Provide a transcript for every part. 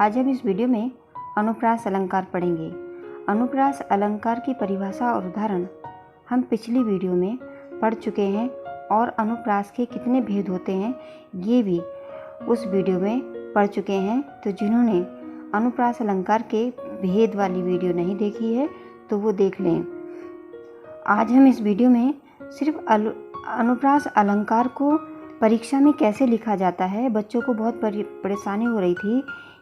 आज हम इस वीडियो में अनुप्रास अलंकार पढ़ेंगे। अनुप्रास अलंकार की परिभाषा और उदाहरण हम पिछली वीडियो में पढ़ चुके हैं और अनुप्रास के कितने भेद होते हैं ये भी उस वीडियो में पढ़ चुके हैं। तो जिन्होंने अनुप्रास अलंकार के भेद वाली वीडियो नहीं देखी है तो वो देख लें। आज हम इस वीडियो में सिर्फ अनुप्रास अलंकार को परीक्षा में कैसे लिखा जाता है। बच्चों को बहुत परेशानी हो रही थी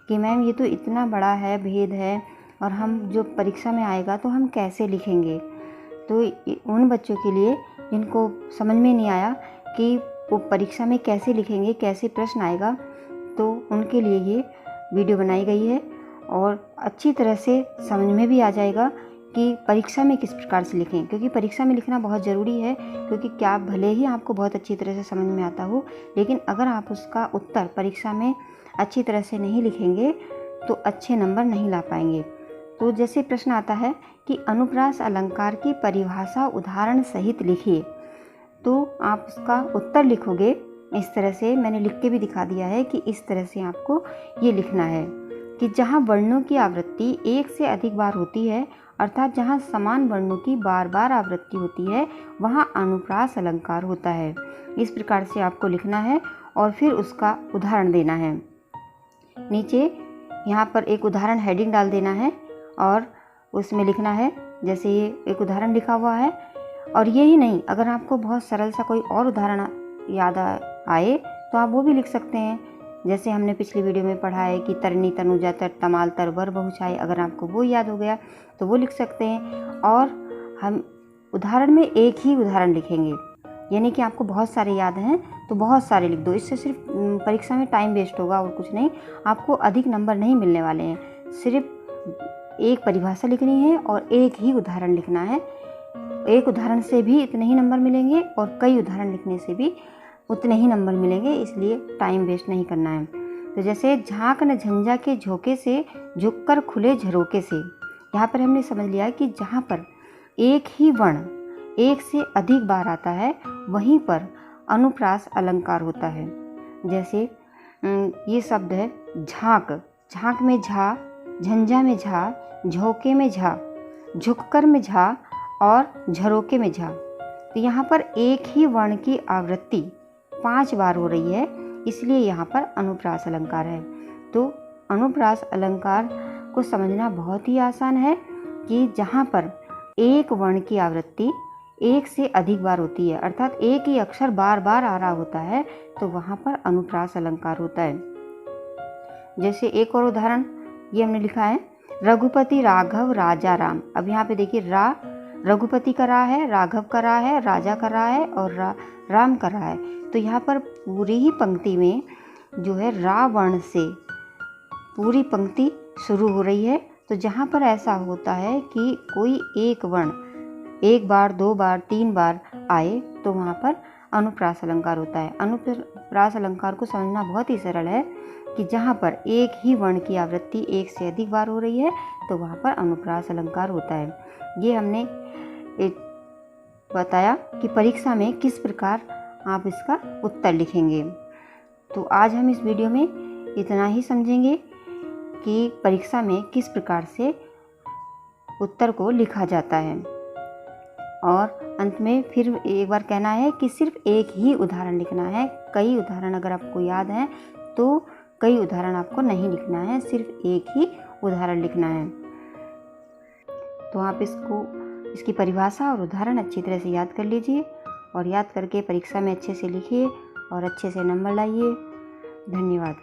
कि मैम ये तो इतना बड़ा है, भेद है, और हम जो परीक्षा में आएगा तो हम कैसे लिखेंगे। तो उन बच्चों के लिए जिनको समझ में नहीं आया कि वो परीक्षा में कैसे लिखेंगे, कैसे प्रश्न आएगा, तो उनके लिए ये वीडियो बनाई गई है और अच्छी तरह से समझ में भी आ जाएगा कि परीक्षा में किस प्रकार से लिखें। क्योंकि परीक्षा में लिखना बहुत ज़रूरी है, क्योंकि क्या भले ही आपको बहुत अच्छी तरह से समझ में आता हो, लेकिन अगर आप उसका उत्तर परीक्षा में अच्छी तरह से नहीं लिखेंगे तो अच्छे नंबर नहीं ला पाएंगे। तो जैसे प्रश्न आता है कि अनुप्रास अलंकार की परिभाषा उदाहरण सहित लिखिए, तो आप उसका उत्तर लिखोगे इस तरह से। मैंने लिख के भी दिखा दिया है कि इस तरह से आपको ये लिखना है कि जहाँ वर्णों की आवृत्ति एक से अधिक बार होती है, अर्थात जहाँ समान वर्णों की बार बार आवृत्ति होती है, वहाँ अनुप्रास अलंकार होता है। इस प्रकार से आपको लिखना है और फिर उसका उदाहरण देना है। नीचे यहाँ पर एक उदाहरण हेडिंग डाल देना है और उसमें लिखना है, जैसे ये एक उदाहरण लिखा हुआ है। और ये ही नहीं, अगर आपको बहुत सरल सा कोई और उदाहरण याद आए तो आप वो भी लिख सकते हैं। जैसे हमने पिछली वीडियो में पढ़ा है कि तरनी तनुजा तर तमाल तर वर बहुछाई, अगर आपको वो याद हो गया तो वो लिख सकते हैं। और हम उदाहरण में एक ही उदाहरण लिखेंगे, यानी कि आपको बहुत सारे याद हैं तो बहुत सारे लिख दो। इससे सिर्फ परीक्षा में टाइम वेस्ट होगा और कुछ नहीं, आपको अधिक नंबर नहीं मिलने वाले हैं। सिर्फ एक परिभाषा लिखनी है और एक ही उदाहरण लिखना है। एक उदाहरण से भी इतने ही नंबर मिलेंगे और कई उदाहरण लिखने से भी उतने ही नंबर मिलेंगे, इसलिए टाइम वेस्ट नहीं करना है। तो जैसे झांक न झंझा के झोंके से झुककर खुले झरोके से, यहाँ पर हमने समझ लिया कि जहाँ पर एक ही वर्ण एक से अधिक बार आता है वहीं पर अनुप्रास अलंकार होता है। जैसे ये शब्द है झांक, झांक में झा, झंझा में झा, झोंके में झा, झुककर में झा और झरोके में झा। तो यहाँ पर एक ही वर्ण की आवृत्ति 5 बार हो रही है, इसलिए यहाँ पर अनुप्रास अलंकार है। तो अनुप्रास अलंकार को समझना बहुत ही आसान है कि जहाँ पर एक वर्ण की आवृत्ति एक से अधिक बार होती है, अर्थात एक ही अक्षर बार बार आ रहा होता है, तो वहाँ पर अनुप्रास अलंकार होता है। जैसे एक और उदाहरण ये हमने लिखा है, रघुपति राघव राजा राम। अब यहाँ पे देखिए, रघुपति का रा है, राघव का रा है, राजा का रा है और राम का रा है। तो यहाँ पर पूरी ही पंक्ति में जो है रा वर्ण से पूरी पंक्ति शुरू हो रही है। तो जहाँ पर ऐसा होता है कि कोई एक वर्ण एक बार, 2 बार, 3 बार आए तो वहाँ पर अनुप्रास अलंकार होता है। अनुप्रास अलंकार को समझना बहुत ही सरल है कि जहाँ पर एक ही वर्ण की आवृत्ति एक से अधिक बार हो रही है तो वहाँ पर अनुप्रास अलंकार होता है। ये हमने बताया कि परीक्षा में किस प्रकार आप इसका उत्तर लिखेंगे। तो आज हम इस वीडियो में इतना ही समझेंगे कि परीक्षा में किस प्रकार से उत्तर को लिखा जाता है। और अंत में फिर एक बार कहना है कि सिर्फ एक ही उदाहरण लिखना है। कई उदाहरण अगर आपको याद हैं तो कई उदाहरण आपको नहीं लिखना है, सिर्फ एक ही उदाहरण लिखना है। तो आप इसकी परिभाषा और उदाहरण अच्छी तरह से याद कर लीजिए और याद करके परीक्षा में अच्छे से लिखिए और अच्छे से नंबर लाइए। धन्यवाद।